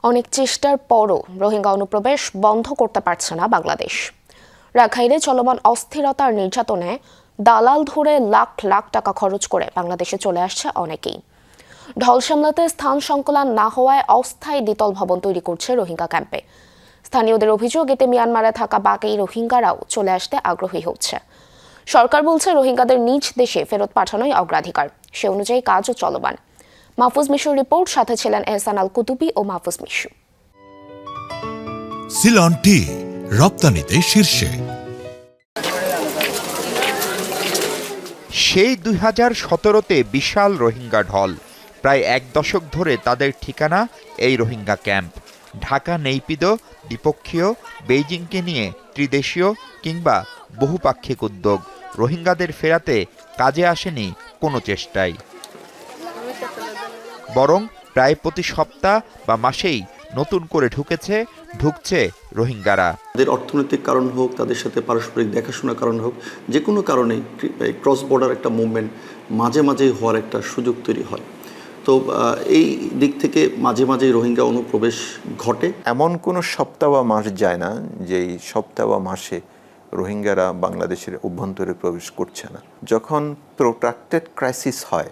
অনেক চেষ্টার পরও রোহিঙ্গা অনুপ্রবেশ বন্ধ করতে পারছে না বাংলাদেশ। রাখাইনে চলমান অস্থিরতা আর নির্যাতনে দালাল ধরে লাখ লাখ টাকা খরচ করে বাংলাদেশে চলে আসছে অনেকেই। ঢল সামলাতে স্থান সংকুলান না হওয়ায় অস্থায়ী দ্বিতল ভবন তৈরি করছে রোহিঙ্গা ক্যাম্পে। স্থানীয়দের অভিযোগ, এতে মিয়ানমারে থাকা বাকি রোহিঙ্গারাও চলে আসতে আগ্রহী হচ্ছে। সরকার বলছে রোহিঙ্গাদের নিজ দেশে ফেরত পাঠানোই অগ্রাধিকার, সে অনুযায়ী কাজও চলমান। মাহফুজ মিশুর রিপোর্ট, সাথে ছিলেন এহসান আল কুতুবি ও মাহফুজ মিশু। সিলন টি রপ্তানিতে শীর্ষে। সেই 2017-তে বিশাল রোহিঙ্গা ঢল, প্রায় এক দশক ধরে তাদের ঠিকানা এই রোহিঙ্গা ক্যাম্প। ঢাকা নেইপিদো, দ্বিপক্ষীয়, বেইজিংকে নিয়ে ত্রিদেশীয় কিংবা বহুপাক্ষিক উদ্যোগ, রোহিঙ্গাদের ফেরাতে কাজে আসেনি কোনো চেষ্টাই। বরং প্রায় প্রতি সপ্তাহ বা মাসেই নতুন করে ঢুকছে রোহিঙ্গারা। তাদের অর্থনৈতিক কারণ হোক, তাদের সাথে পারস্পরিক দেখাশোনার কারণ হোক, যে কোনো কারণেই ক্রস বর্ডার একটা মুভমেন্ট মাঝে মাঝেই হওয়ার একটা সুযোগ তৈরি হয়। তো এই দিক থেকে মাঝে মাঝেই রোহিঙ্গা অনুপ্রবেশ ঘটে। এমন কোনো সপ্তাহ বা মাস যায় না যেই সপ্তাহ বা মাসে রোহিঙ্গারা বাংলাদেশের অভ্যন্তরে প্রবেশ করছে না। যখন প্রোট্রাক্টেড ক্রাইসিস হয়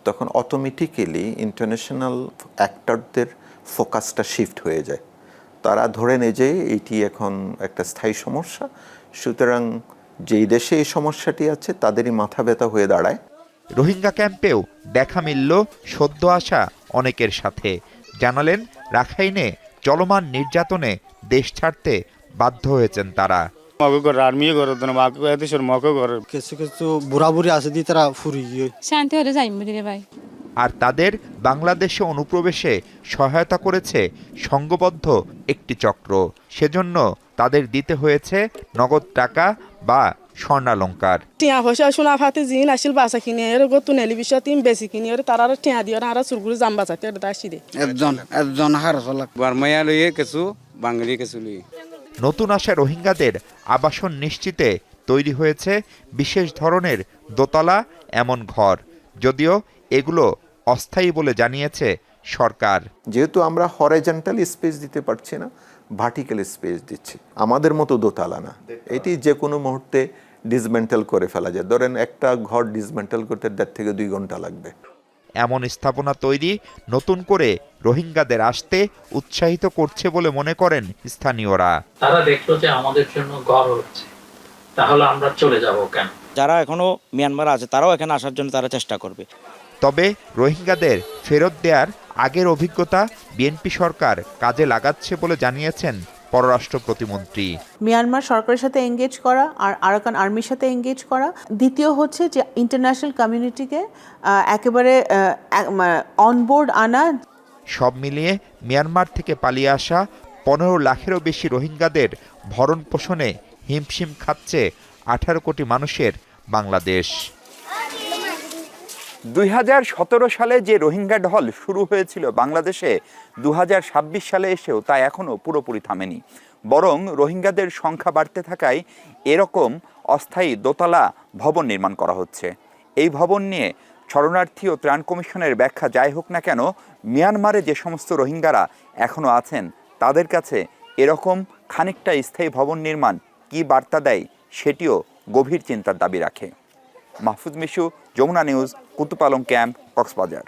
তখন অটোমেটিক্যালি ইন্টারন্যাশনাল অ্যাক্টরদের ফোকাসটা শিফট হয়ে যায়। তারা ধরে নেয় যে এটি এখন একটা স্থায়ী সমস্যা, সুতরাং যেই দেশে এই সমস্যাটি আছে তাদেরই মাথা ব্যথা হয়ে দাঁড়ায়। রোহিঙ্গা ক্যাম্পেও দেখা মিলল সদ্য আসা অনেকের সাথে। জানালেন রাখাইনে চলমান নির্যাতনে দেশ ছাড়তে বাধ্য হয়েছেন তারা। কিছু বুড়া বুড়ি আছে দি তারা ফুরি গিয়ে শান্তি হলে যাইমু রে ভাই। আর তাদের বাংলাদেশে অনুপ্রবেশে সহায়তা করেছে সংঘবদ্ধ একটি চক্র। সেজন্য তাদের দিতে হয়েছে নগদ টাকা বা স্বর্ণালঙ্কার। টিয়া পয়সা সোনা ফাতে জিন আসিল বাসা কিনে এর গতু নেলি বিষয় তিন বেশি কিনে এর তারা টিয়া দিয়ে আর সুরগুলো জাম বাঁচাতে এর দাসি দে একজন হার চলাক বারমাইয়া লইয়ে কিছু বাঙালি কিছু লইয়ে। নতুন আসা রোহিঙ্গাদের আবাসন নিশ্চিতে তৈরি হয়েছে বিশেষ ধরনের দোতলা এমন ঘর, যদিও এগুলো অস্থায়ী বলে জানিয়েছে সরকার। যেহেতু আমরা হরাইজন্টাল স্পেস দিতে পারছি না, ভার্টিক্যাল স্পেস দিচ্ছি। আমাদের মতো দোতলা না, এটি যে কোনো মুহূর্তে ডিসমেন্টাল করে ফেলা যায়। ধরেন একটা ঘর ডিসমেন্টাল করতে 1.5 থেকে 2 ঘন্টা লাগবে। এমন স্থাপনা তৈরি নতুন করে রোহিঙ্গাদের আসতে উৎসাহিত করছে বলে মনে করেন স্থানীয়রা। তারা দেখলো যে আমাদের জন্য ঘর হচ্ছে, তাহলে আমরা চলে যাব কেন? যারা এখনো মিয়ানমার আছে তারাও এখানে আসার জন্য তারা চেষ্টা করবে। তবে রোহিঙ্গাদের ফেরত দেওয়ার আগের অভিজ্ঞতা বিএনপি সরকার কাজে লাগাচ্ছে বলে জানিয়েছেন পররাষ্ট্র প্রতিমন্ত্রী। মিয়ানমার সরকারের সাথে এঙ্গেজ করা আর আরাকান আর্মির সাথে এঙ্গেজ করা। দ্বিতীয় হচ্ছে যে ইন্টারন্যাশনাল কমিউনিটিকে একেবারে অনবোর্ড আনা। সব মিলিয়ে মিয়ানমার থেকে পালিয়ে আসা 15 লাখেরও বেশি রোহিঙ্গাদের ভরণ পোষণে হিমশিম খাচ্ছে 18 কোটি মানুষের বাংলাদেশ। 2017 সালে যে রোহিঙ্গা ঢল শুরু হয়েছিল বাংলাদেশে, 2026 সালে এসেও তা এখনও পুরোপুরি থামেনি। বরং রোহিঙ্গাদের সংখ্যা বাড়তে থাকায় এরকম অস্থায়ী দোতলা ভবন নির্মাণ করা হচ্ছে। এই ভবন নিয়ে শরণার্থী ও ত্রাণ কমিশনের ব্যাখ্যা যাই হোক না কেন, মিয়ানমারে যে সমস্ত রোহিঙ্গারা এখনও আছেন তাদের কাছে এরকম খানিকটা স্থায়ী ভবন নির্মাণ কী বার্তা দেয় সেটিও গভীর চিন্তার দাবি রাখে। Mahfuz Mishu, Jamuna news, Kutupalong camp, Cox's Bazar.